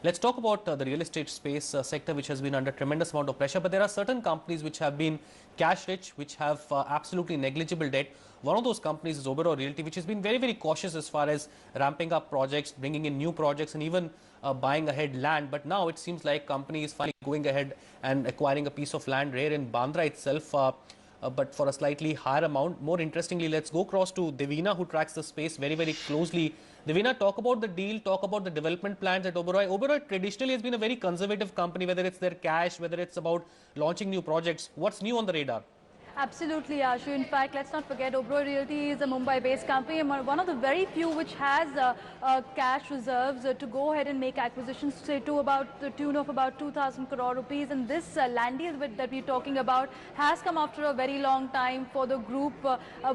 Let's talk about the real estate space sector, which has been under tremendous amount of pressure. But there are certain companies which have been cash rich, which have absolutely negligible debt. One of those companies is Oberoi Realty, which has been very, very cautious as far as ramping up projects, bringing in new projects, and even buying ahead land. But now it seems like company is finally going ahead and acquiring a piece of land rare in Bandra itself. But for a slightly higher amount. More interestingly, let's go across to Devina, who tracks the space very, very closely. Devina, talk about the deal, talk about the development plans at Oberoi. Oberoi traditionally has been a very conservative company, whether it's their cash, whether it's about launching new projects. What's new on the radar? Absolutely, Ashu. In fact, let's not forget Oberoi Realty is a Mumbai-based company and one of the very few which has cash reserves to go ahead and make acquisitions, say, to about the tune of about 2,000 crore rupees. And this land deal that we're talking about has come after a very long time for the group.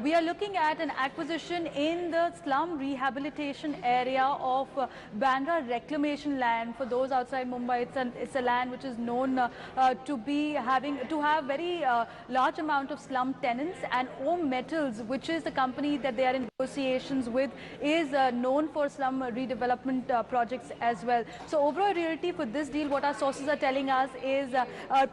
We are looking at an acquisition in the slum rehabilitation area of Bandra reclamation land. For those outside Mumbai, it's a land which is known to have very large amount of slum tenants, and Om Metals, which is the company that they are in negotiations with, is known for slum redevelopment projects as well. So Oberoi Realty, for this deal, what our sources are telling us is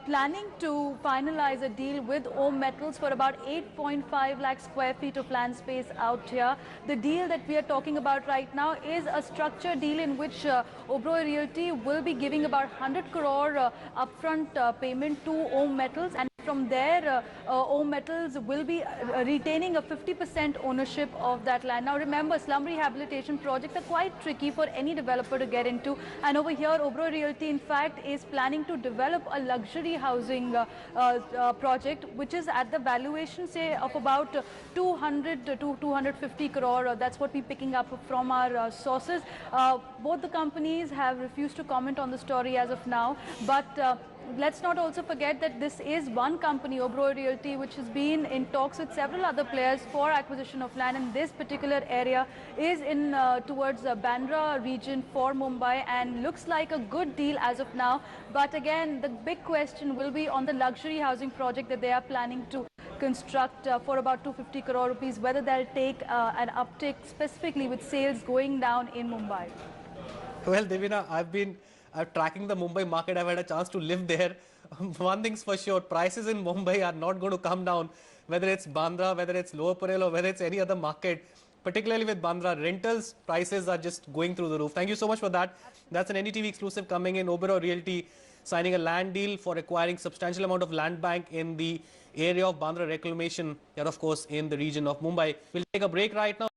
planning to finalize a deal with Om Metals for about 8.5 lakh square feet of land space out here. The deal that we are talking about right now is a structured deal in which Oberoi Realty will be giving about 100 crore upfront payment to Om Metals, and from there, Om Metals will be retaining a 50% ownership of that land. Now remember, slum rehabilitation projects are quite tricky for any developer to get into. And over here, Oberoi Realty, in fact, is planning to develop a luxury housing project, which is at the valuation, say, of about 200 to 250 crore. That's what we're picking up from our sources. Both the companies have refused to comment on the story as of now. But let's not also forget that this is one company, Oberoi Realty, which has been in talks with several other players for acquisition of land, and this particular area is in towards the Bandra region for Mumbai, and looks like a good deal as of now. But again, the big question will be on the luxury housing project that they are planning to construct for about 250 crore rupees, whether they'll take an uptick specifically with sales going down in Mumbai. Well, Devina, I've been tracking the Mumbai market. I've had a chance to live there. One thing's for sure, prices in Mumbai are not going to come down, whether it's Bandra, whether it's Lower Parel, or whether it's any other market. Particularly with Bandra, rentals prices are just going through the roof. Thank you so much for that. That's an NDTV exclusive coming in. Oberoi Realty signing a land deal for acquiring substantial amount of land bank in the area of Bandra reclamation, here of course in the region of Mumbai. We'll take a break right now.